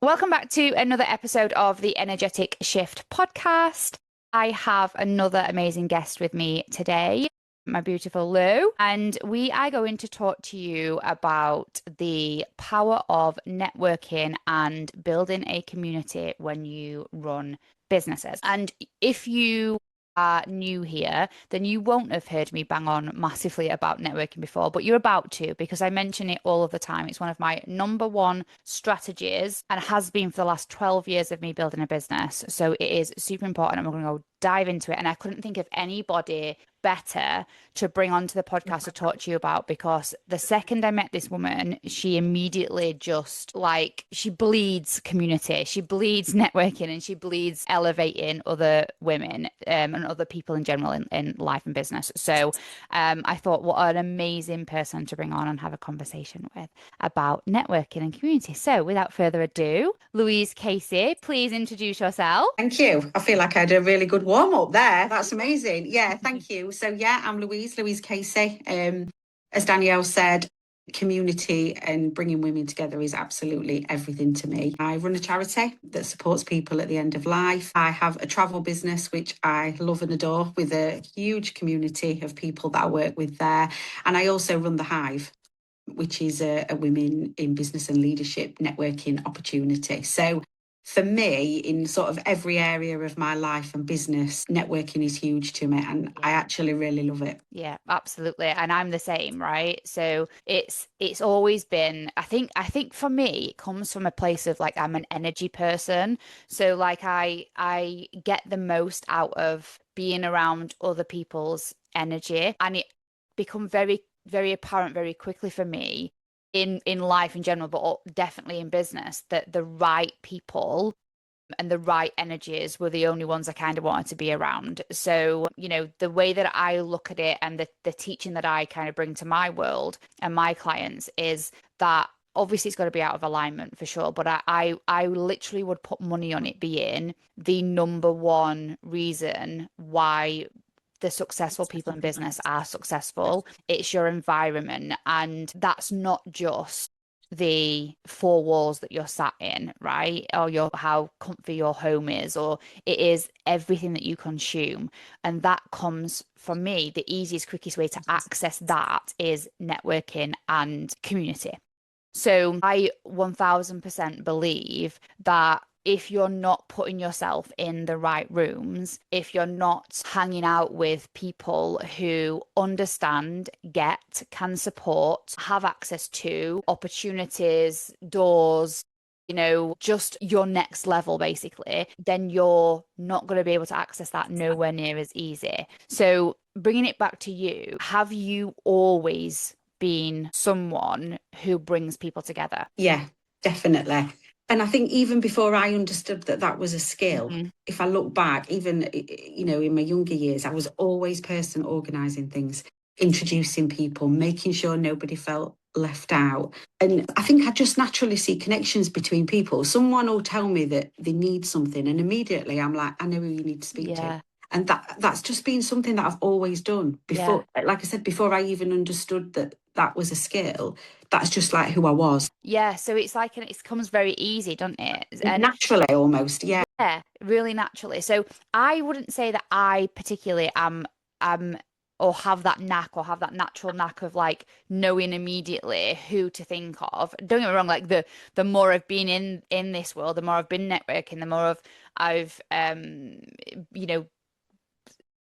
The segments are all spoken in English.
Welcome back to another episode of the Energetic Shift podcast. I have another amazing guest with me today, my beautiful Lou, and we are going to talk to you about the power of networking and building a community when you run businesses. And if you are new here, then you won't have heard me bang on massively about networking before, but you're about to because I mention it all of the time. It's one of my number one strategies and has been for the last 12 years of me building a business. So it is super important and we're going to go dive into it. And I couldn't think of anybody better to bring onto the podcast to talk to you about because the second I met this woman, she immediately just she bleeds community, she bleeds networking, and she bleeds elevating other women and other people in general in life and business. So I thought, what an amazing person to bring on and have a conversation with about networking and community. So without further ado, Louise Casey, please introduce yourself. Thank you. I feel like I had a really good warm up there. That's amazing. Yeah, thank you. So yeah, I'm Louise Casey. As Danielle said, community and bringing women together is absolutely everything to me. I run a charity that supports people at the end of life. I have a travel business, which I love and adore, with a huge community of people that I work with there. And I also run the Hive, which is a women in business and leadership networking opportunity. So for me, in sort of every area of my life and business, networking is huge to me, and I actually really love it. Yeah, absolutely. And I'm the same, right? So it's always been, I think for me, it comes from a place of like I'm an energy person. So like I get the most out of being around other people's energy, and it become very, very apparent very quickly for me in life in general, but definitely in business, that the right people and the right energies were the only ones I kind of wanted to be around. So, the way that I look at it and the teaching that I kind of bring to my world and my clients is that obviously it's got to be out of alignment for sure, but I literally would put money on it being the number one reason why the successful people in business are successful. It's your environment. And that's not just the four walls that you're sat in, right? Or how comfy your home is, or it is everything that you consume. And that comes from me. The easiest, quickest way to access that is networking and community. So I 1000% believe that if you're not putting yourself in the right rooms, if you're not hanging out with people who understand, get, can support, have access to opportunities, doors, just your next level, basically, then you're not going to be able to access that nowhere near as easy. So bringing it back to you, have you always been someone who brings people together? Yeah, definitely. And I think even before I understood that that was a skill, Mhm. if I look back, even, in my younger years, I was always person organising things, introducing people, making sure nobody felt left out. And I think I just naturally see connections between people. Someone will tell me that they need something, and immediately I'm like, I know who you need to speak to. Yeah, And that's just been something that I've always done yeah. before. Like I said, before I even understood that that was a skill, that's just like who I was. Yeah, so it's like it comes very easy, doesn't it? And Naturally, almost. Yeah. yeah, really naturally. So I wouldn't say that I particularly am or have that knack or have that natural knack of like knowing immediately who to think of. Don't get me wrong, like the more I've been in this world, the more I've been networking, the more I've you know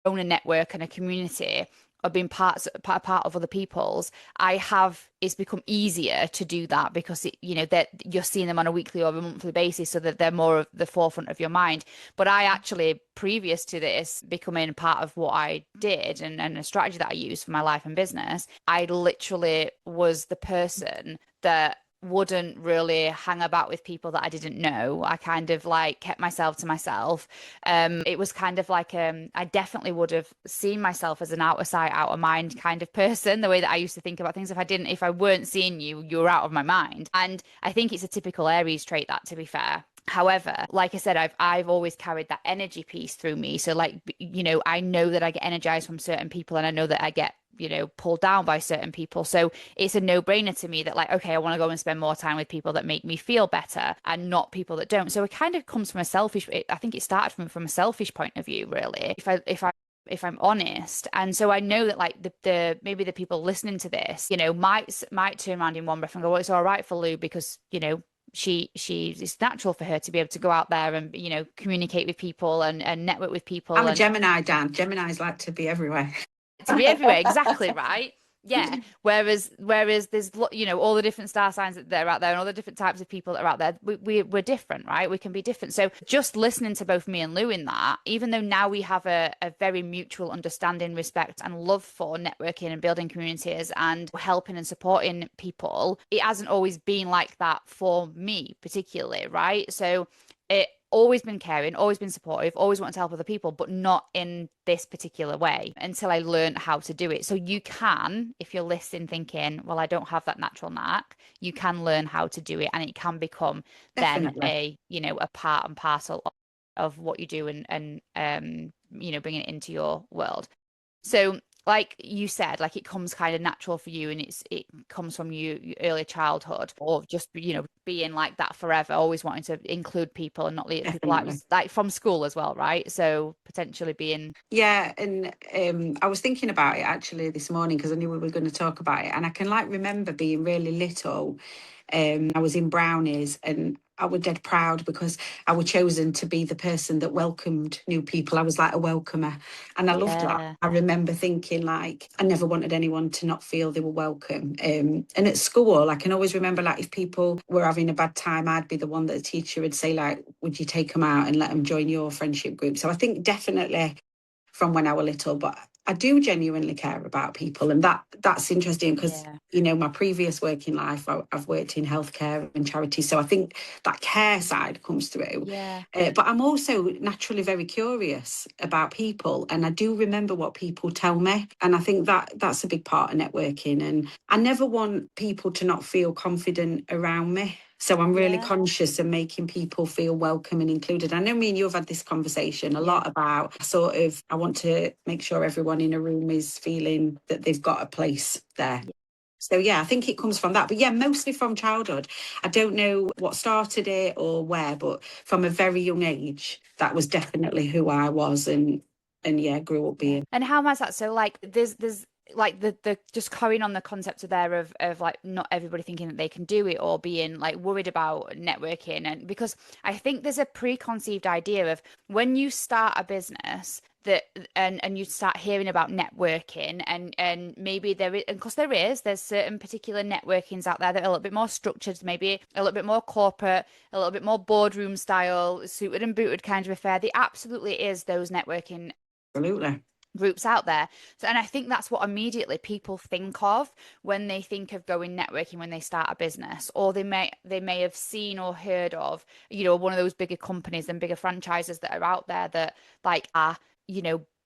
own a network and a community or been part of other people's, it's become easier to do that because that you're seeing them on a weekly or a monthly basis, so that they're more of the forefront of your mind. But I actually, previous to this becoming part of what I did and a strategy that I used for my life and business, I literally was the person that wouldn't really hang about with people that I didn't know. I kind of like kept myself to myself. It was kind of like I definitely would have seen myself as an out of sight, out of mind kind of person, the way that I used to think about things. If I weren't seeing you, you were out of my mind. And I think it's a typical Aries trait, that, to be fair. However, like I said, I've always carried that energy piece through me. So like, I know that I get energized from certain people, and I know that I get pulled down by certain people. So it's a no-brainer to me that like, okay, I want to go and spend more time with people that make me feel better and not people that don't. So it kind of comes from a selfish, I think it started from a selfish point of view, really. If I'm honest. And so I know that like the maybe the people listening to this, might turn around in one breath and go, well, it's all right for Lou because, it's natural for her to be able to go out there and, communicate with people and network with people I'm a and Gemini, Dan. Geminis like to be everywhere. to be everywhere. Exactly, right? Yeah. Whereas there's all the different star signs that are out there and all the different types of people that are out there. We're different, right? We can be different. So just listening to both me and Lou in that, even though now we have a very mutual understanding, respect, and love for networking and building communities and helping and supporting people, it hasn't always been like that for me particularly, right? So it always been caring, always been supportive, always wanted to help other people, but not in this particular way until I learned how to do it. So you can, if you're listening thinking, well, I don't have that natural knack, you can learn how to do it and it can become then Definitely. a part and parcel of what you do and bringing it into your world. So, like you said, like it comes kind of natural for you, and it comes from your early childhood, or just being like that forever, always wanting to include people and not leave people out, Definitely. like from school as well, right? So potentially being Yeah, and I was thinking about it actually this morning because I knew we were going to talk about it, and I can like remember being really little. I was in brownies, and I was dead proud because I was chosen to be the person that welcomed new people. I was like a welcomer, and I loved that. yeah, I remember thinking like I never wanted anyone to not feel they were welcome. And at school, I can always remember like if people were having a bad time, I'd be the one that the teacher would say like, "Would you take them out and let them join your friendship group?" So I think definitely from when I was little, but I do genuinely care about people, and that's interesting because yeah, my previous working life, I've worked in healthcare and charity, so I think that care side comes through. yeah, But I'm also naturally very curious about people, and I do remember what people tell me, and I think that's a big part of networking. And I never want people to not feel confident around me. So I'm really yeah, conscious of making people feel welcome and included. I know me and you have had this conversation a yeah, lot about sort of, I want to make sure everyone in a room is feeling that they've got a place there. yeah. So yeah, I think it comes from that. But yeah, mostly from childhood. I don't know what started it or where, but from a very young age, that was definitely who I was and yeah, grew up Yeah. being. And how much that? So like there's like the just carrying on the concept of there of like not everybody thinking that they can do it or being like worried about networking. And because I think there's a preconceived idea of when you start a business that and you start hearing about networking and maybe there is, and because there's certain particular networkings out there that are a little bit more structured, maybe a little bit more corporate, a little bit more boardroom style, suited and booted kind of affair. There absolutely is those networking Absolutely. groups out there. So, and I think that's what immediately people think of when they think of going networking when they start a business, or they may have seen or heard of, one of those bigger companies and bigger franchises that are out there that like are,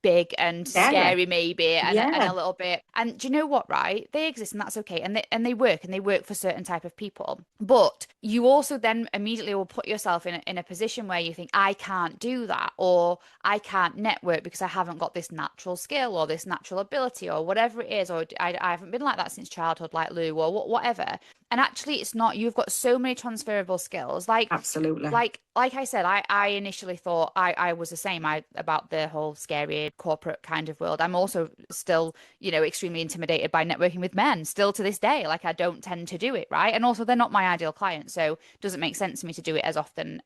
big and Yeah. scary maybe and Yeah. a little bit. And do you know what, right? They exist and that's okay. And they work for certain type of people. But you also then immediately will put yourself in a position where you think, I can't do that, or I can't network because I haven't got this natural skill or this natural ability or whatever it is, or I haven't been like that since childhood, like Lou, or whatever. And actually, it's not. You've got so many transferable skills. Like, Absolutely. like I said, I initially thought I was the same about the whole scary corporate kind of world. I'm also still, extremely intimidated by networking with men still to this day. Like I don't tend to do it, right? And also they're not my ideal client, so it doesn't make sense to me to do it as often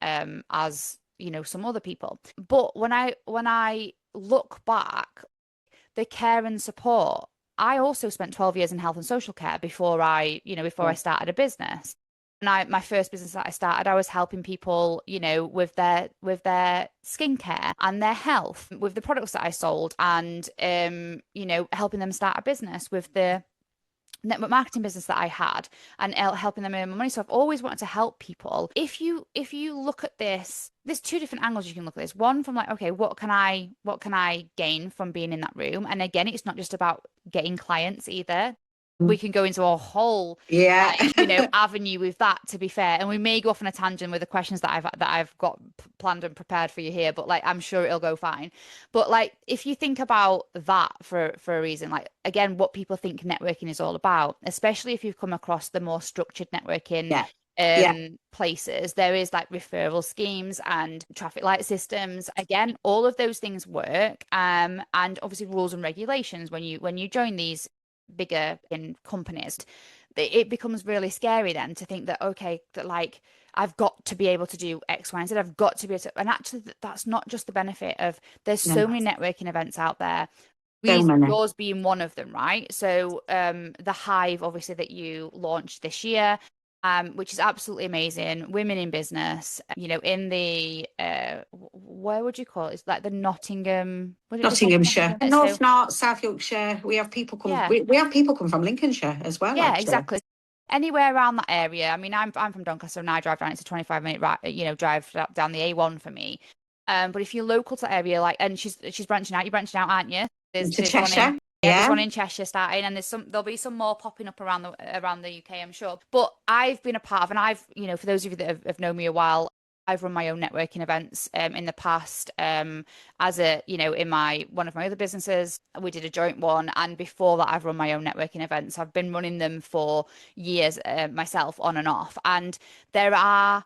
as, some other people. But when I look back, the care and support, I also spent 12 years in health and social care before I Yeah. started a business. And my first business that I started, I was helping people, with their skincare and their health, with the products that I sold, and helping them start a business with the network marketing business that I had and helping them earn more money. So I've always wanted to help people. If you look at this, there's two different angles you can look at this. One from like, okay, what can I gain from being in that room? And again, it's not just about getting clients either. we can go into a whole Yeah. like avenue with that, to be fair, and we may go off on a tangent with the questions that I've got planned and prepared for you here, but like I'm sure it'll go fine. But like if you think about that for a reason, like again what people think networking is all about, especially if you've come across the more structured networking Yeah. Yeah. places, there is like referral schemes and traffic light systems. Again, all of those things work, and obviously rules and regulations when you join these bigger in companies, it becomes really scary then to think that okay, that like I've got to be able to do X, Y, and Z. I've got to be able to, and actually that's not just the benefit of there's so No. many networking events out there. So many. Yours being one of them, right? So the Hive, obviously, that you launched this year, which is absolutely amazing. Women in business, in the where would you call it? It's like the Nottingham, would it just Nottinghamshire, Nottingham? So North North, South Yorkshire. We have people come. yeah, We have people come from Lincolnshire as well, yeah, actually. exactly. Anywhere around that area. I mean, I'm from Doncaster, and I drive down. It's a 25-minute drive down the A1 for me. But if you're local to the area, like, and she's branching out. You're branching out, aren't you? To There's one in Cheshire. yeah, there's Yeah. one in Cheshire starting, and there'll be some more popping up around the UK, I'm sure. But I've been a part of, and for those of you that have known me a while, I've run my own networking events in the past. As in my one of my other businesses, we did a joint one, and before that, I've run my own networking events. I've been running them for years myself, on and off, and there are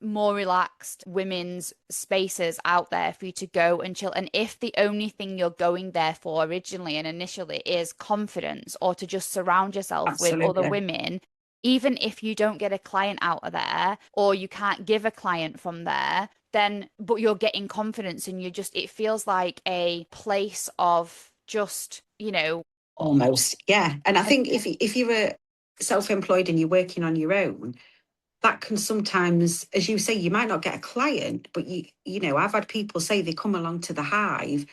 more relaxed women's spaces out there for you to go and chill. And if the only thing you're going there for originally and initially is confidence, or to just surround yourself with other Absolutely. women, even if you don't get a client out of there, or you can't give a client from there, then but you're getting confidence, and it feels like a place of just, Almost. Yeah. And I think if you're self-employed and you're working on your own, that can sometimes, as you say, you might not get a client, but I've had people say they come along to the Hive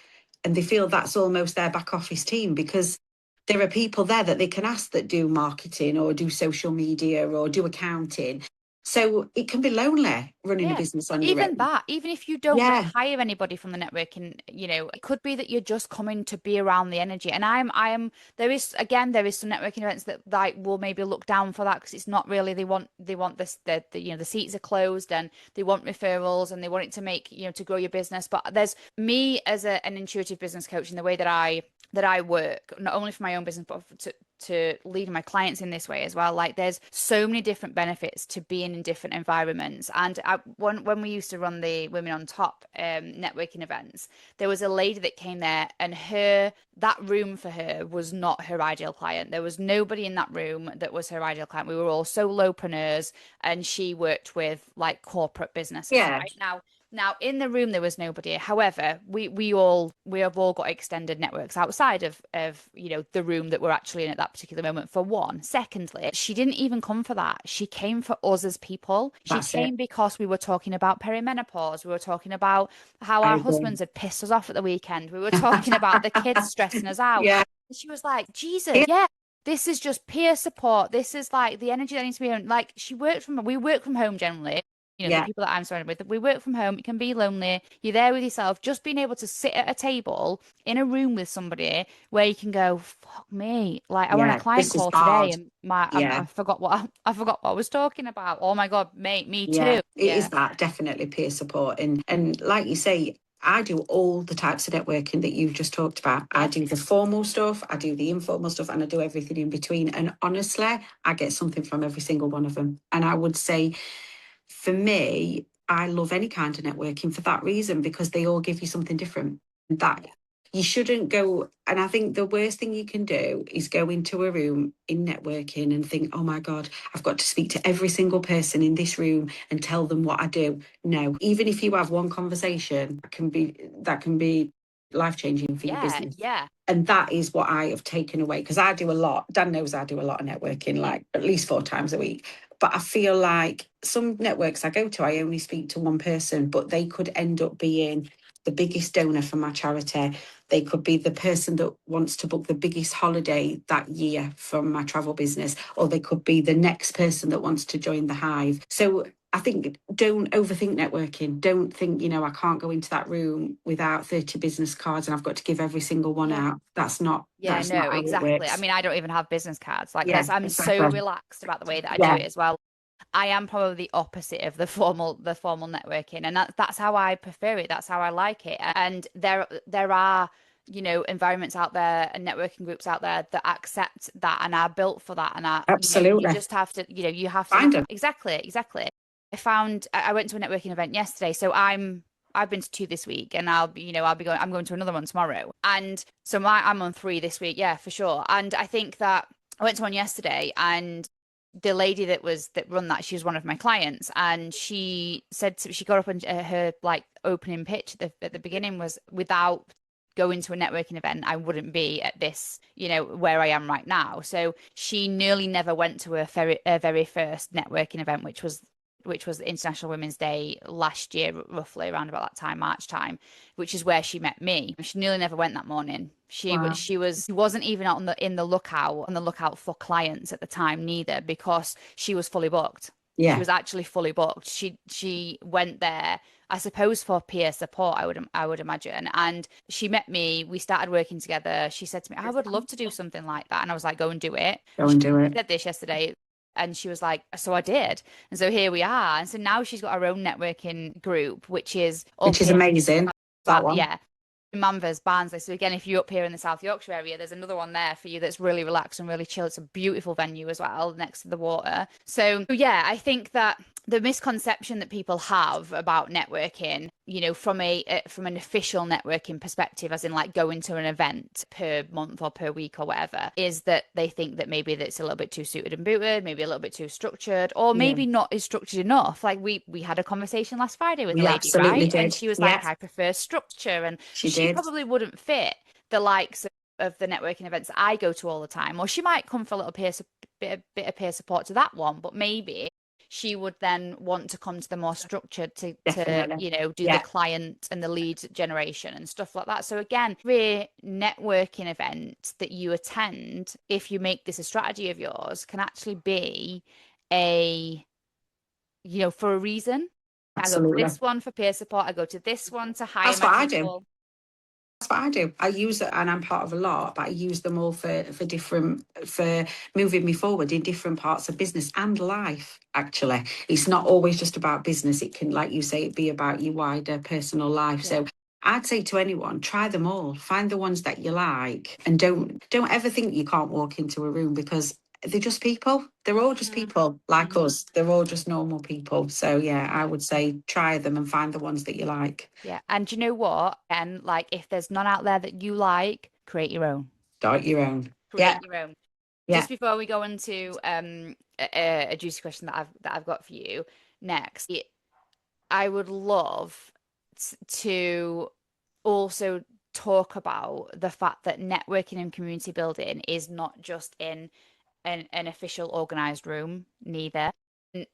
and they feel that's almost their back office team, because there are people there that they can ask that do marketing or do social media or do accounting. So it can be lonely running a Yeah. business on your Even own. that, even if you don't Yeah. hire anybody from the networking, it could be that you're just coming to be around the energy. And there is some networking events that like will maybe look down for that, because it's not really, they want this, the seats are closed, and they want referrals, and they want it to make, to grow your business. But there's me as an intuitive business coach, in the way that I work, not only for my own business, but to lead my clients in this way as well. Like there's so many different benefits to being in different environments. And when we used to run the Women on Top networking events, there was a lady that came there, and that room for her was not her ideal client. There was nobody in that room that was her ideal client. We were all solopreneurs, and she worked with like corporate businesses, Yeah. right? Now, in the room there was nobody. However, we have all got extended networks outside of the room that we're actually in at that particular moment. For one, secondly, she didn't even come for that. She came for us as people. She That's it. came because we were talking about perimenopause. We were talking about how I our agree. husbands had pissed us off at the weekend. We were talking about the kids stressing us out. Yeah. And she was like, Jesus, yeah. This is just peer support. This is like the energy that needs to be on. Like we work from home generally, the Yeah. people that I'm surrounded with, we work from home. It can be lonely. You're there with yourself. Just being able to sit at a table in a room with somebody where you can go, fuck me. Like I went on a Yeah. client This is call today, hard. and Yeah. I forgot I forgot what I was talking about. Oh my God, mate, me Yeah, too. it is Yeah. that, definitely peer support. And like you say, I do all the types of networking that you've just talked about. I Yeah. do the formal stuff, I do the informal stuff, and I do everything in between. And honestly, I get something from every single one of them. And I would say, for me, I love any kind of networking for that reason, because they all give you something different. That you shouldn't go. And I think the worst thing you can do is go into a room in networking and think, oh my God, I've got to speak to every single person in this room and tell them what I do. No, even if you have one conversation, that can be life changing for your Yeah. business. Yeah. And that is what I have taken away, because I do a lot. Dan knows I do a lot of networking, like at least 4 times a week. But I feel like some networks I go to, I only speak to one person, but they could end up being the biggest donor for my charity. They could be the person that wants to book the biggest holiday that year from my travel business, or they could be the next person that wants to join the Hive. So I think don't overthink networking. Don't think, I can't go into that room without 30 business cards and I've got to give every single one Yeah. out. Yeah, That's not no, how it exactly. I works. mean, I don't even have business cards. Like Yeah, that's I'm so exactly. relaxed about the way that I do Yeah, it as well. I am probably the opposite of the formal networking, and that's how I prefer it. That's how I like it. And there are, environments out there and networking groups out there that accept that and are built for that. And you absolutely. just have to, you have to Find them. exactly. I went to a networking event yesterday, so I've been to two this week, and I'm going to another one tomorrow. And so I'm on three this week, yeah, for sure. And I think that I went to one yesterday, and the lady that run that, she was one of my clients, and she got up, and her like opening pitch at the beginning was, without going to a networking event, I wouldn't be at this, where I am right now. So she nearly never went to her very first networking event, which was International Women's Day last year, roughly around about that time, March time, which is where she met me. She nearly never went that morning. Wow. She wasn't even on the lookout for clients at the time, neither, because she was fully booked. She Yeah. was actually fully booked. She went there, I suppose, for peer support, I would imagine. And she met me. We started working together. She said to me, "I would love to do something like that." And I was like, "Go and do it." Go And she and do it. said this yesterday. And she was like, "So I did." And so here we are. And so now she's got her own networking group, which is Which up is in, amazing. That one. yeah, Manvers, Barnsley. So again, if you're up here in the South Yorkshire area, there's another one there for you that's really relaxed and really chill. It's a beautiful venue as well, next to the water. So yeah, I think that the misconception that people have about networking, from an official networking perspective, as in like going to an event per month or per week or whatever, is that they think that maybe that's a little bit too suited and booted, maybe a little bit too structured, or Yeah. maybe not as structured enough. Like we had a conversation last Friday with a We lady, absolutely right? And did. she was Yeah, like, "I prefer structure," and she she did. probably wouldn't fit the likes of the networking events that I go to all the time. Or she might come for a little bit of peer support to that one, but maybe she would then want to come to the more structured to Definitely. do the Yeah, client and the lead generation and stuff like that. So again, every networking event that you attend, if you make this a strategy of yours, can actually be a for a reason. I go to absolutely. this one for peer support. I go to this one to hire That's my what I do. people. That's what I do. I use it, and I'm part of a lot, but I use them all for moving me forward in different parts of business and life. Actually, it's not always just about business. It can, like you say, it be about your wider personal life. Yeah. So I'd say to anyone, try them all. Find the ones that you like, and don't ever think you can't walk into a room, because they're just people. They're all just Mhm. people like Mhm. us. They're all just normal people. So yeah, I Yeah. would say try them and find the ones that you like. Yeah. And do you know what? And like, if there's none out there that you like, create your own. Start your own. Yeah, Create your own. yeah. Just before we go into a juicy question that I've got for you next, I would love to also talk about the fact that networking and community building is not just in an official organized room, neither. And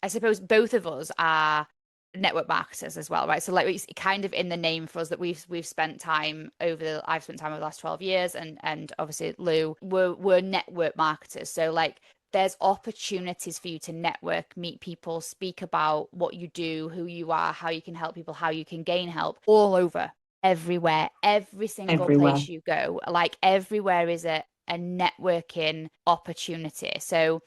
I suppose both of us are network marketers as well, right? So like it's kind of in the name for us that I've spent time over the last 12 years, and obviously Lou, we're network marketers. So like there's opportunities for you to network, meet people, speak about what you do, who you are, how you can help people, how you can gain help all over, everywhere, every single Everywhere. place you go. Like everywhere is a networking opportunity. So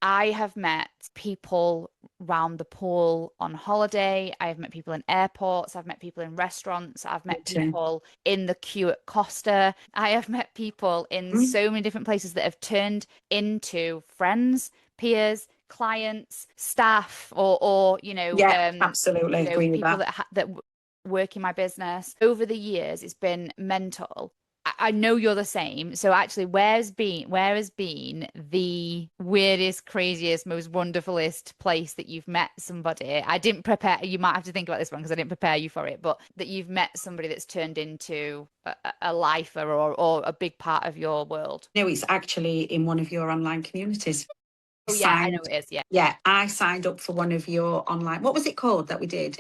I have met people round the pool on holiday. I have met people in airports. I've met people in restaurants. I've Me met too. people in the queue at Costa. I have met people in Mm. so many different places that have turned into friends, peers, clients, staff, or Yeah, absolutely agree with people that. that work in my business. Over the years, it's been mental. I know you're the same. So actually, where has been the weirdest, craziest, most wonderfulest place that you've met somebody? I didn't prepare. You might have to think about this one because I didn't prepare you for it, but that you've met somebody that's turned into a lifer, or a big part of your world. No, it's actually in one of your online communities. Oh yeah, I know Signed, it is. Yeah, yeah, I signed up for one of your online, what was it called that we did?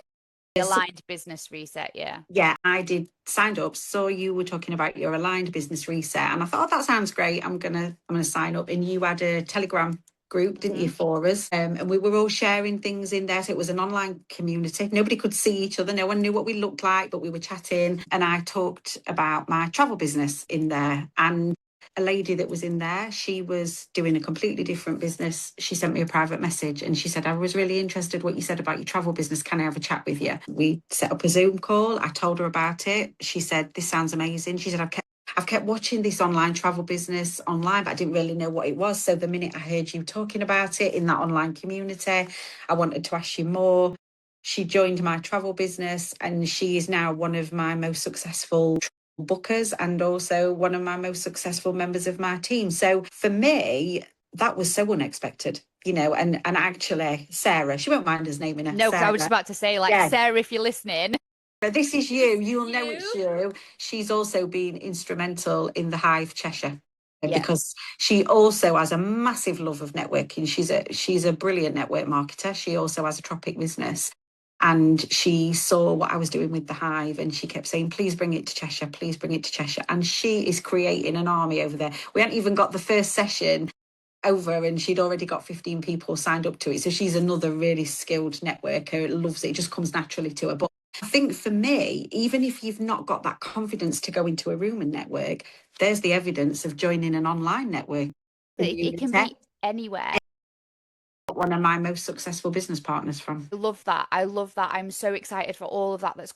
the Yes. aligned business reset. Yeah. Yeah, I did, signed up. So you were talking about your aligned business reset, and I thought, oh, that sounds great. I'm gonna sign up. And you had a Telegram group, didn't you, for us? And we were all sharing things in there. So it was an online community. Nobody could see each other. No one knew what we looked like, but we were chatting. And I talked about my travel business in there. And a lady that was in there, she was doing a completely different business. She sent me a private message and she said, I was really interested what you said about your travel business. Can I have a chat with you? We set up a Zoom call. I told her about it. She said, this sounds amazing. She said, I've kept watching this online travel business online, but I didn't really know what it was. So the minute I heard you talking about it in that online community, I wanted to ask you more. She joined my travel business and she is now one of my most successful bookers and also one of my most successful members of my team. So for me, that was so unexpected, and actually Sarah, she won't mind us naming her. No, because I Sarah. was just about to say, like, Yeah. Sarah, if you're listening. This is you. You'll know it's you. She's also been instrumental in the Hive Cheshire because she also has a massive love of networking. She's a brilliant network marketer. She also has a tropic business. And she saw what I was doing with the Hive and she kept saying, please bring it to Cheshire, please bring it to Cheshire. And she is creating an army over there. We hadn't even got the first session over and she'd already got 15 people signed up to it. So she's another really skilled networker, loves it, just comes naturally to her. But I think for me, even if you've not got that confidence to go into a room and network, there's the evidence of joining an online network. It can be anywhere. One of my most successful business partners from. I love that. I love that. I'm so excited for all of that that's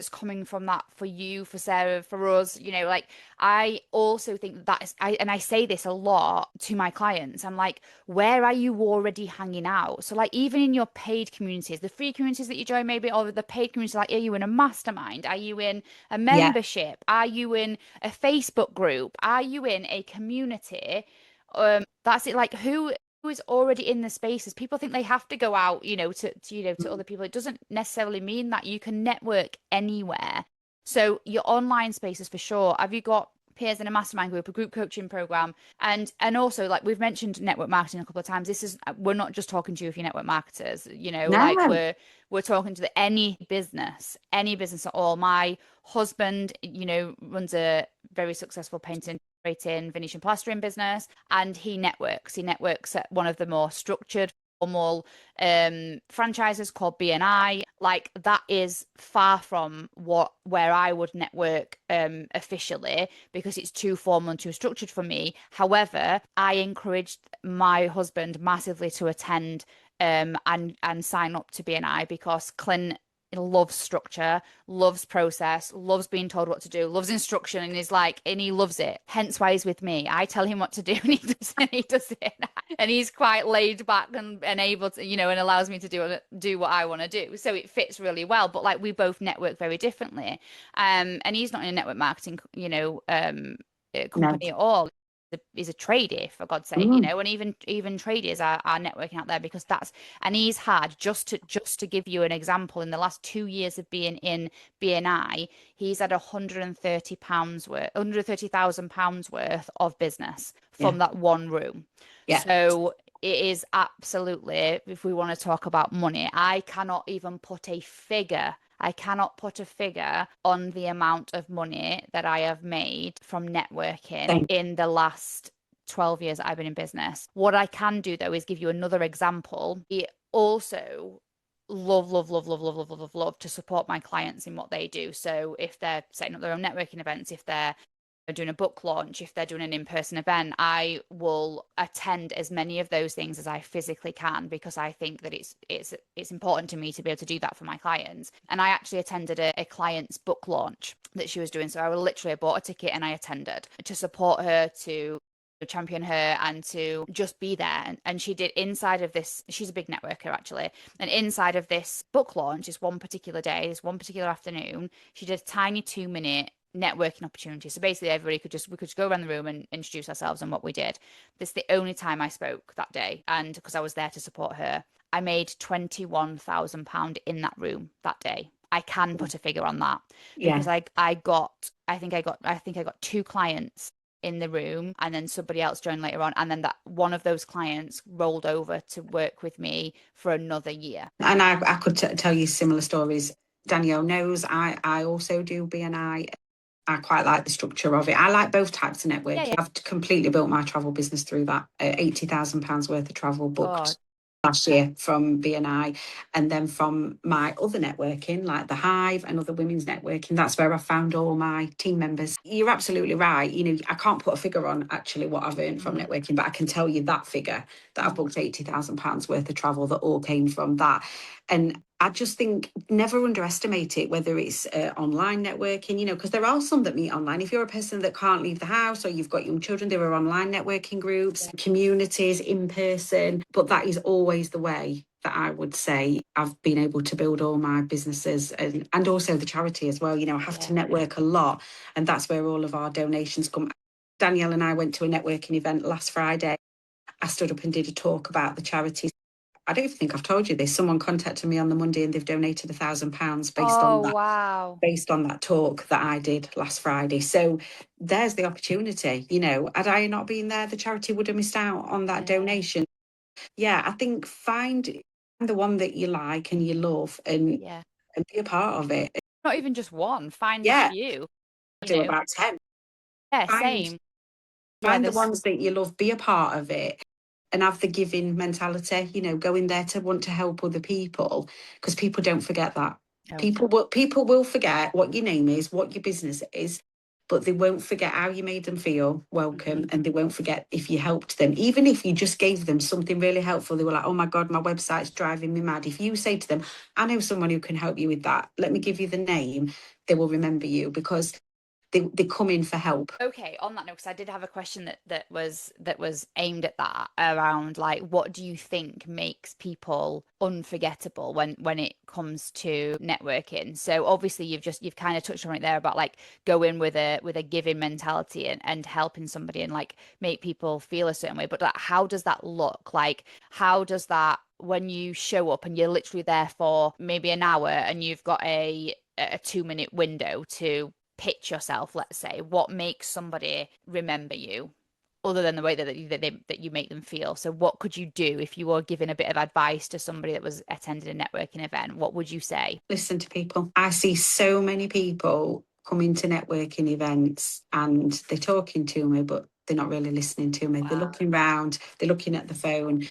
coming from that for you, for Sarah, for us. Like I also think that is, I say this a lot to my clients. I'm like, where are you already hanging out? So like even in your paid communities, the free communities that you join maybe, or the paid communities, like are you in a mastermind? Are you in a membership? Are you in a Facebook group? Are you in a community? That's it. Like who is already in the spaces. People think they have to go out, to other people. It doesn't necessarily mean that. You can network anywhere. So your online spaces for sure. Have you got peers in a mastermind group, a group coaching program? And also like we've mentioned network marketing a couple of times. We're not just talking to you if you're network marketers, like we're talking to any business at all. My husband, runs a very successful painting, Venetian plastering business, and he networks at one of the more structured formal franchises called BNI. Like that is far from where I would network officially, because it's too formal and too structured for me. However, I encouraged my husband massively to attend and sign up to BNI because Clint loves structure, loves process, loves being told what to do, loves instruction, and he loves it. Hence why he's with me. I tell him what to do and he does it. And he's quite laid back and able to, and allows me to do what I want to do. So it fits really well. But like we both network very differently. And he's not in a network marketing, company at all. He's a tradie, for God's sake, and even tradies are networking out there because and he's had, just to give you an example, in the last 2 years of being in BNI, he's had £130,000 worth of business from that one room. So it is absolutely, if we want to talk about money, I cannot put a figure on the amount of money that I have made from networking in the last 12 years that I've been in business. What I can do though is give you another example. I also love to support my clients in what they do. So if they're setting up their own networking events, if they're doing a book launch, if they're doing an in-person event, I will attend as many of those things as I physically can, because I think that it's important to me to be able to do that for my clients. And I actually attended a client's book launch that she was doing. So I literally bought a ticket and I attended to support her, to champion her, and to just be there. And she did, inside of this, she's a big networker actually, and inside of this book launch, this one particular afternoon, she did a tiny 2-minute networking opportunity. So basically we could just go around the room and introduce ourselves and what we did. This is the only time I spoke that day, and because I was there to support her, I made £21,000 in that room that day. I can put a figure on that because I think I got 2 clients in the room, and then somebody else joined later on, and then that one of those clients rolled over to work with me for another year. And I could tell you similar stories. Danielle knows I also do BNI. I quite like the structure of it. I like both types of Yeah, networking. yeah. I've completely built my travel business through that. £80,000 worth of travel Oh, booked last year from BNI, and then from my other networking, like the Hive and other women's networking. That's where I found all my team members. You're absolutely right. You know, I can't put a figure on actually what I've earned from networking, but I can tell you that figure that I've booked £80,000 worth of travel that all came from that. And I just think never underestimate it, whether it's online networking, you know, because there are some that meet online. If you're a person that can't leave the house or you've got young children, there are online networking groups, communities in person. But that is always the way that I would say I've been able to build all my businesses, and also the charity as well. You know, I have to network a lot, and that's where all of our donations come. Danielle and I went to a networking event last Friday. I stood up and did a talk about the charities. I don't even think I've told you this. Someone contacted me on the Monday and they've donated £1,000 oh, wow. based on that talk that I did last Friday. So there's the opportunity. You know, had I not been there, the charity would have missed out on that Yeah, donation. Yeah, I think find the one that you like and you love, yeah. and be a part of it. Not even just one, find a Yeah, few, I you do know. about 10. Yeah, Find same. Yeah, find the there's ones that you love, be a part of it, and have the giving mentality, you know, go in there to want to help other people, because people don't forget that. no. People will forget what your name is, what your business is, but they won't forget how you made them feel welcome, and they won't forget if you helped them. Even if you just gave them something really helpful, they were like, oh my God, my website's driving me mad. If you say to them, I know someone who can help you with that, let me give you the name, they will remember you, because they come in for help. Okay, on that note, because I did have a question that was aimed at that around like what do you think makes people unforgettable when it comes to networking? So obviously you've kind of touched on it there about like going with a giving mentality and helping somebody and like make people feel a certain way. But like, how does that look? Like how does that when you show up and you're literally there for maybe an hour and you've got a 2 minute window to pitch yourself, let's say, what makes somebody remember you other than the way that you make them feel? So what could you do if you were giving a bit of advice to somebody that was attending a networking event? What would you say? Listen to people. I see so many people coming to networking events and they're talking to me, but they're not really listening to me. They're Wow. looking around, they're looking at the phone.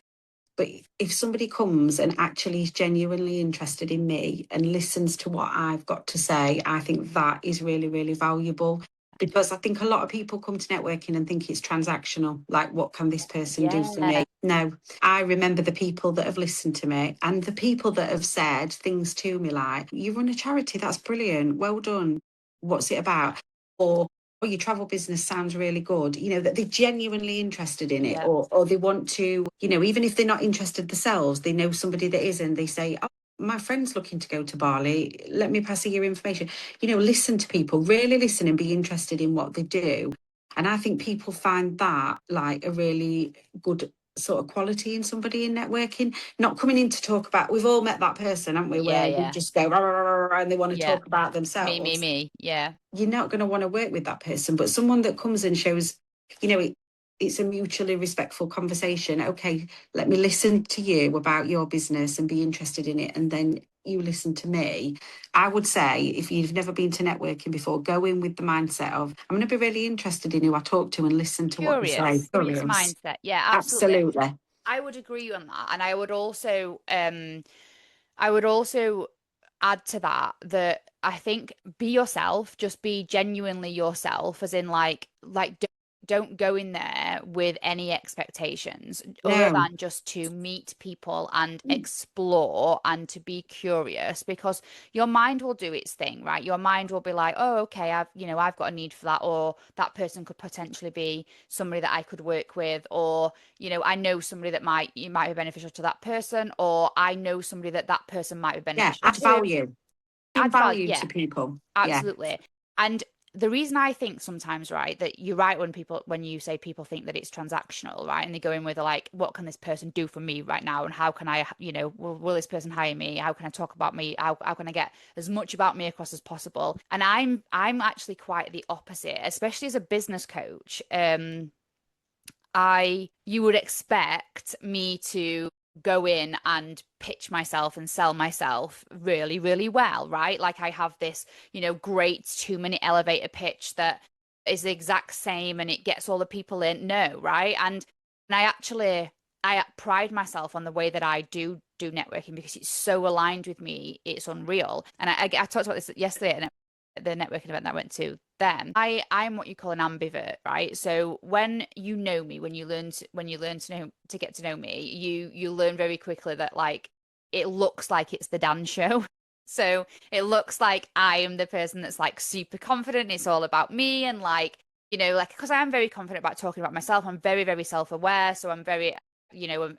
But if somebody comes and actually is genuinely interested in me and listens to what I've got to say, I think that is really, really valuable. Because I think a lot of people come to networking and think it's transactional. Like, what can this person do for Yeah. me? No, I remember the people that have listened to me and the people that have said things to me like, you run a charity, that's brilliant, well done. What's it about? Or, oh, your travel business sounds really good, you know, that they're genuinely interested in it, Yeah. or they want to, you know, even if they're not interested themselves, they know somebody that is, and they say, oh, my friend's looking to go to Bali, let me pass you your information. You know, listen to people, really listen and be interested in what they do. And I think people find that like a really good sort of quality in somebody in networking, not coming in to talk about, we've all met that person, haven't we, Yeah, where they yeah. just go rah, rah, rah, rah, and they want to Yeah. talk about Me, me, themselves. me. Yeah. You're not going to want to work with that person. But someone that comes and shows, you know, it's a mutually respectful conversation. Okay, let me listen to you about your business and be interested in it, and then you listen to me. I would say if you've never been to networking before, go in with the mindset of, I'm going to be really interested in who I talk to and listen to what they say. Curious Curious. mindset. Yeah, absolutely. Absolutely. I would agree on that. And I would also add to that I think be yourself, just be genuinely yourself, as in like don't go in there with any expectations other No. than just to meet people and explore and to be curious because your mind will do its thing, right? Your mind will be like, oh, okay, I've got a need for that, or that person could potentially be somebody that I could work with, or I know somebody that might be beneficial to that person, or I know somebody that person might be Yeah, beneficial add to. value. Bring Add value, value yeah, to people. Yeah. absolutely. And the reason I think sometimes, right, that you're right when you say people think that it's transactional, right, and they go in with like, what can this person do for me right now, and how can I, will this person hire me? How can I talk about me? How can I get as much about me across as possible? And I'm actually quite the opposite, especially as a business coach. You would expect me to go in and pitch myself and sell myself really, really well, right? Like I have this, great 2-minute elevator pitch that is the exact same and it gets all the people in. No, right? And I pride myself on the way that I do networking because it's so aligned with me. It's unreal. And I talked about this yesterday at the networking event that I went to then. I'm what you call an ambivert, right? So when you know me, when you learn to get to know me, you learn very quickly that like it looks like it's the Dan show. So it looks like I am the person that's like super confident. It's all about me and like, like because I am very confident about talking about myself. I'm very, very self-aware. So I'm very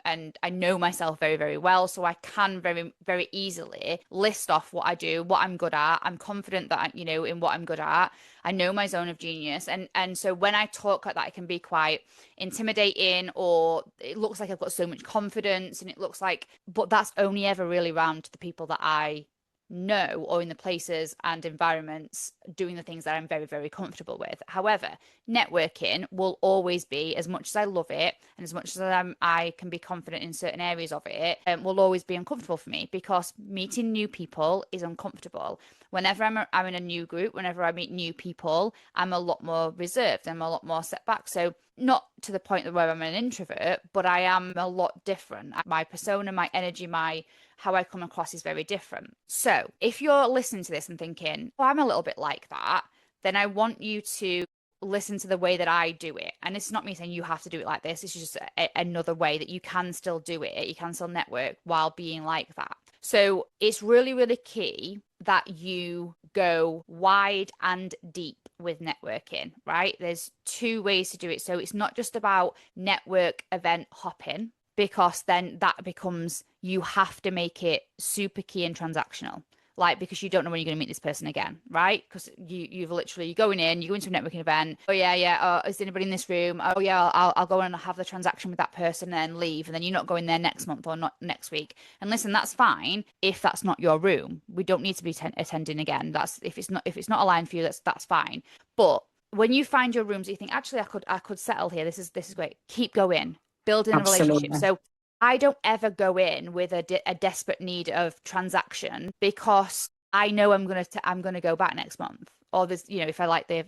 and I know myself very, very well. So I can very, very easily list off what I do, what I'm good at. I'm confident that, in what I'm good at. I know my zone of genius. And so when I talk like that, it can be quite intimidating or it looks like I've got so much confidence and it looks like, but that's only ever really around the people that I know or in the places and environments doing the things that I'm very, very comfortable with. However, networking will always be, as much as I love it and as much as I can be confident in certain areas of it, will always be uncomfortable for me because meeting new people is uncomfortable. Whenever I'm in a new group, whenever I meet new people, I'm a lot more reserved. I'm a lot more set back. So not to the point where I'm an introvert, but I am a lot different. My persona, my energy, my how I come across is very different. So if you're listening to this and thinking, oh, I'm a little bit like that, then I want you to listen to the way that I do it. And it's not me saying you have to do it like this. It's just another way that you can still do it. You can still network while being like that. So it's really, really key that you go wide and deep with networking, right? There's 2 ways to do it. So it's not just about network event hopping, because then that becomes you have to make it super key and transactional. Like because you don't know when you're going to meet this person again, right? Because you've literally you're going in, you go into a networking event. Oh yeah. Is anybody in this room? Oh yeah, I'll go and have the transaction with that person and then leave, and then you're not going there next month or not next week. And listen, that's fine if that's not your room. We don't need to be attending again. That's if it's not aligned for you. That's fine. But when you find your rooms, you think actually I could settle here. This is great. Keep going, building a relationship. Absolutely. So I don't ever go in with a desperate need of transaction because I know I'm gonna go back next month. Or there's, if I like the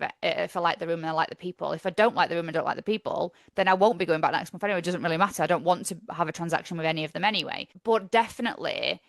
room and I like the people. If I don't like the room and don't like the people, then I won't be going back next month anyway. It doesn't really matter. I don't want to have a transaction with any of them anyway. But definitely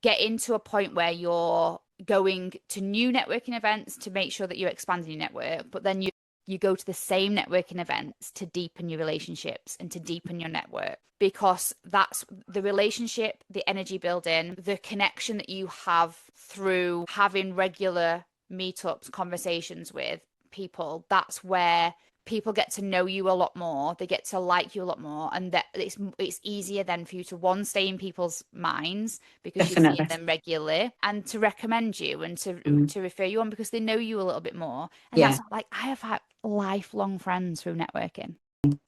get into a point where you're going to new networking events to make sure that you're expanding your network, but then you go to the same networking events to deepen your relationships and to deepen your network because that's the relationship, the energy building, the connection that you have through having regular meetups, conversations with people. That's where people get to know you a lot more, they get to like you a lot more, and that it's easier then for you to one stay in people's minds because you're seeing Definitely. them regularly and to recommend you and Mm. to refer you on because they know you a little bit more. And Yeah, that's like I have had lifelong friends through networking.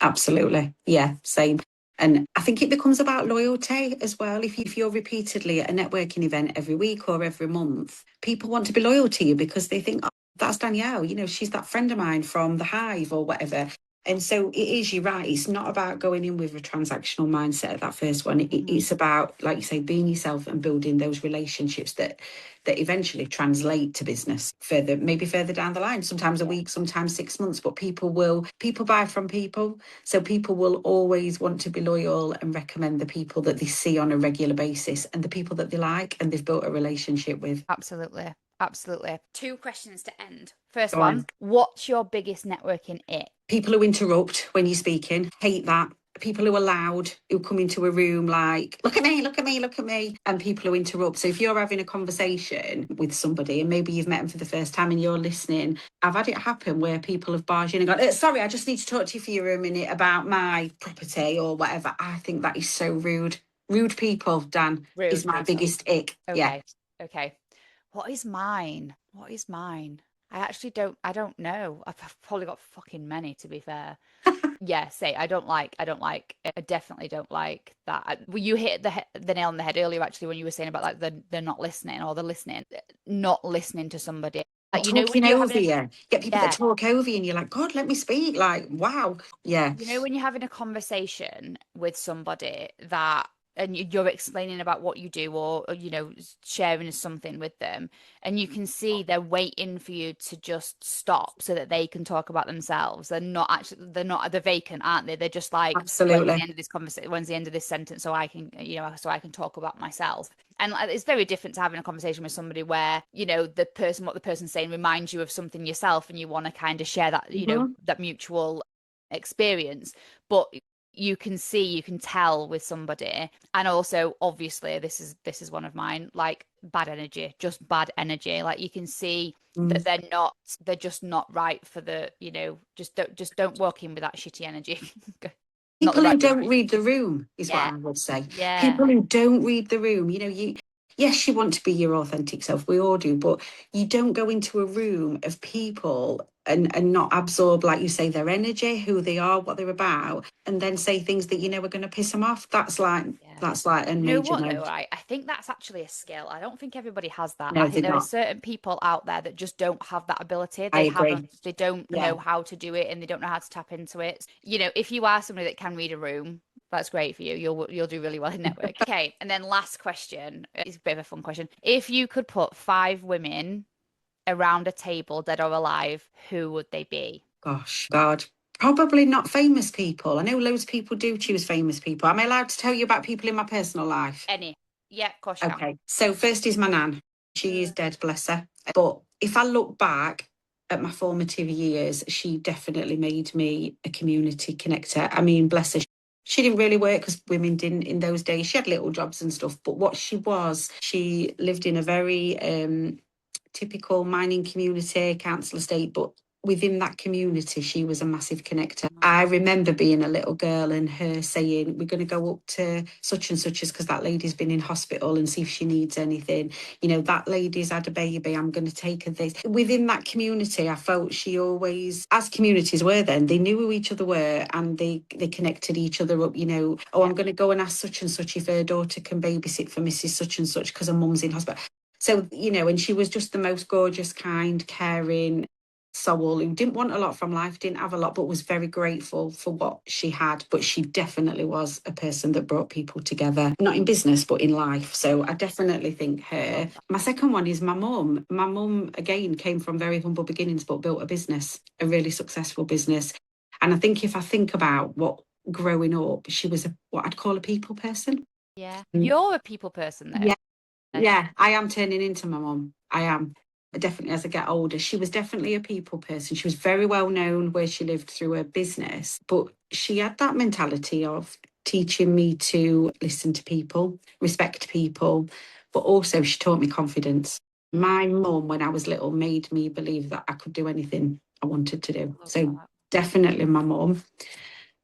absolutely. Yeah, same. And I think it becomes about loyalty as well. If you're repeatedly at a networking event every week or every month, people want to be loyal to you because they think, oh, that's Danielle, she's that friend of mine from the Hive or whatever. And so it is, you're right. It's not about going in with a transactional mindset at that first one. Mhm. It's about, like you say, being yourself and building those relationships that eventually translate to business further, maybe further down the line, sometimes a Yeah, week, sometimes 6 months, but people buy from people. So people will always want to be loyal and recommend the people that they see on a regular basis and the people that they like and they've built a relationship with. absolutely. Absolutely. 2 questions to end. First Go on. one, what's your biggest networking it? People who interrupt when you're speaking, hate that. People who are loud, who come into a room like, look at me, look at me, look at me, and people who interrupt. So if you're having a conversation with somebody and maybe you've met them for the first time and you're listening, I've had it happen where people have barged in and gone, sorry, I just need to talk to you for you a minute about my property or whatever. I think that is so rude. Rude people, Dan, is Rude my people. biggest ick. Yeah. Okay. Okay. What is mine? What is mine? I don't know. I've probably got fucking many to be fair. Yeah, say I definitely don't like that. Well, you hit the nail on the head earlier actually when you were saying about like the not listening or the listening, not listening to somebody. You know, when talking you're over having you, get people that yeah, talk over you, and you're like, God, let me speak. Like, wow, yeah, you know, when you're having a conversation with somebody that, and you're explaining about what you do, or, you know, sharing something with them, and you can see they're waiting for you to just stop so that they can talk about themselves. They're vacant, aren't they? They're just like, when's the absolutely. end of this conversation? When's the end of this sentence? So I can, you know, so I can talk about myself. And it's very different to having a conversation with somebody where, you know, what the person's saying reminds you of something yourself, and you want to kind of share that, you know, Mhm. that mutual experience. But you can see, you can tell with somebody. And also, obviously, this is one of mine, like bad energy, just bad energy. Like you can see that Mm. they're just not right for the, you know, just don't walk in with that shitty energy. Not the People who right don't vibration. read the room is what Yeah, I would say. yeah, People who don't read the room, you know, yes, you want to be your authentic self. We all do, but you don't go into a room of people and not absorb, like you say, their energy, who they are, what they're about, and then say things that you know are going to piss them off. yeah. That's like a You know major what no. though, right? I think that's actually a skill. I don't think everybody has that. I No, think they're there are not. certain people out there that just don't have that ability. I They agree. haven't, they don't Yeah. know how to do it, and they don't know how to tap into it. You know, if you are somebody that can read a room, that's great for you. You'll do really well in network. Okay, and then last question is a bit of a fun question. If you could put five women around a table, dead or alive, who would they be? Gosh, God. Probably not famous people. I know loads of people do choose famous people. Am I allowed to tell you about people in my personal life? Any? Yeah, of course you can. Okay. So first is my nan. She is Mm. dead, bless her. But if I look back at my formative years, she definitely made me a community connector. I mean, bless her. She didn't really work because women didn't in those days. She had little jobs and stuff. But what she was, she lived in a very typical mining community, council estate, but within that community, she was a massive connector. I remember being a little girl and her saying, we're going to go up to such and such as because that lady's been in hospital and see if she needs anything. You know, that lady's had a baby, I'm going to take her this. Within that community, I felt she always, as communities were then, they knew who each other were and they connected each other up, you know, oh, Yeah. I'm going to go and ask such and such if her daughter can babysit for Mrs. Such and such because her mum's in hospital. So, you know, and she was just the most gorgeous, kind, caring soul who didn't want a lot from life, didn't have a lot, but was very grateful for what she had. But she definitely was a person that brought people together, not in business, but in life. So I definitely think her. Love that. My second one is my mum. My mum, again, came from very humble beginnings, but built a business, a really successful business. And I think if I think about what growing up, she was what I'd call a people person. Yeah. Mm. You're a people person though. Yeah, yeah, I am turning into my mum. I am. Definitely as I get older. She was definitely a people person. She was very well known where she lived through her business, but she had that mentality of teaching me to listen to people, respect people, but also she taught me confidence. Mm, My mum, when I was little, made me believe that I could do anything I wanted to do. love So that. definitely my mum.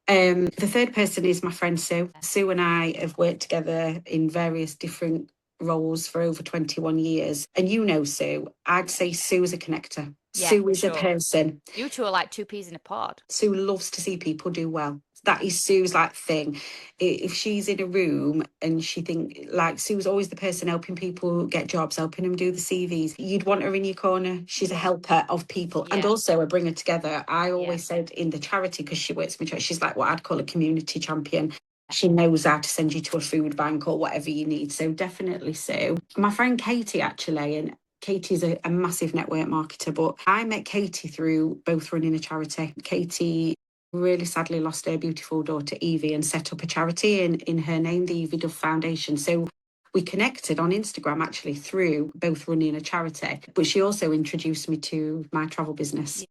The third person is my friend Sue. Sue and I have worked together in various different roles for over 21 years. And you know Sue, I'd say Sue is a connector. Yeah, Sue for is a sure. person. You two are like two peas in a pod. Sue loves to see people do well. That is Sue's like thing. If she's in a room and she think like Sue's always the person helping people get jobs, helping them do the CVs. You'd want her in your corner. She's a Yeah. helper of people and Yeah. also a bringer together. I Yeah. always said in the charity because she works for charity, she's like what I'd call a community champion. She knows how to send you to a food bank or whatever you need. So definitely Sue. My friend Katie actually, and Katie's a massive network marketer, but I met Katie through both running a charity. Katie really sadly lost her beautiful daughter Evie and set up a charity in her name, the Evie Dove Foundation. So we connected on Instagram actually through both running a charity, but she also introduced me to my travel business, Yeah.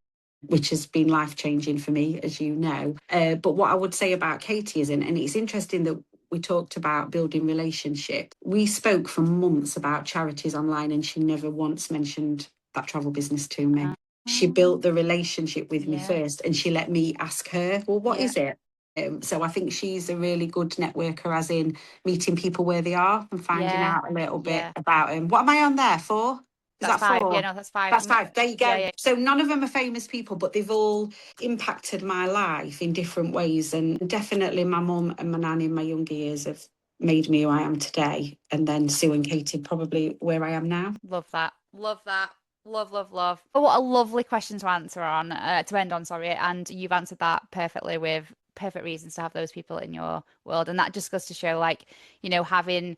which has been life changing for me, as you know. But what I would say about Katie is, and it's interesting that we talked about building relationship. We spoke for months about charities online, and she never once mentioned that travel business to me. She built the relationship with me Yeah. first, and she let me ask her, "Well, what Yeah. is it?" So I think she's a really good networker, as in meeting people where they are and finding Yeah. out a little bit Yeah. about them. What am I on there for? Is That's that five. Yeah, four? no, that's five. That's five. There you Yeah, go. yeah. So none of them are famous people, but they've all impacted my life in different ways. And definitely my mum and my nan in my younger years have made me who I am today. And then Sue and Katie probably where I am now. Love that. Love that. Love, love, love. Oh, what a lovely question to answer on, to end on, sorry. And you've answered that perfectly with perfect reasons to have those people in your world. And that just goes to show, like, having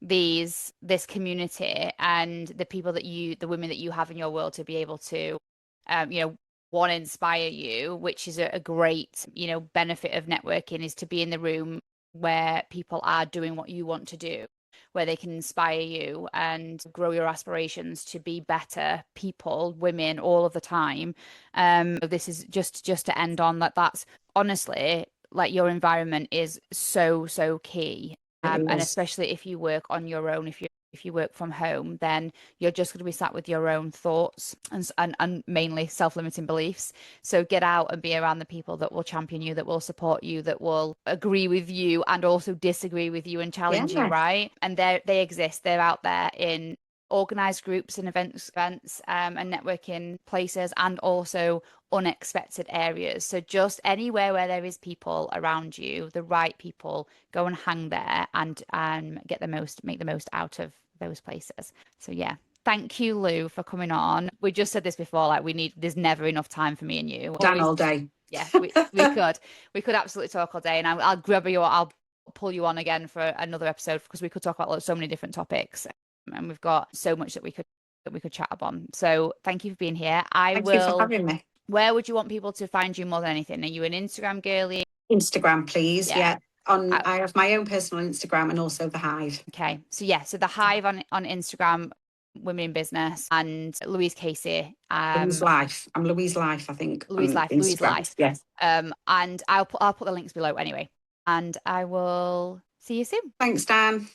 this community and the people that the women that you have in your world to be able to, one, inspire you, which is a great, benefit of networking, is to be in the room where people are doing what you want to do, where they can inspire you and grow your aspirations to be better people, women, all of the time. This is just to end on that. That's honestly, like, your environment is so, so key. It And is. especially if you work on your own, if you work from home, then you're just going to be sat with your own thoughts and mainly self-limiting beliefs. So get out and be around the people that will champion you, that will support you, that will agree with you and also disagree with you and challenge you, Yeah. right? And they exist. They're out there in organized groups and events, and networking places, and also unexpected areas. So just anywhere where there is people around you, the right people, go and hang there and make the most out of those places. So yeah. Thank you, Lou, for coming on. We just said this before, like, there's never enough time for me and you. Dan Always, all day. yeah, we could absolutely talk all day, and I'll grab you, I'll pull you on again for another episode, because we could talk about so many different topics, and we've got so much that we could chat upon. So thank you for being here. Thank you for having me. Where would you want people to find you more than anything? Are you an Instagram girly? Instagram, please. Yeah. Yeah. I have my own personal Instagram and also the Hive. Okay. So yeah, so the Hive on Instagram, Women in Business, and Louise Casey. Louise Life. I'm Louise Life, I think, Louise on Life, Louise Instagram. Life. Yes. And I'll put the links below anyway. And I will see you soon. Thanks, Dan.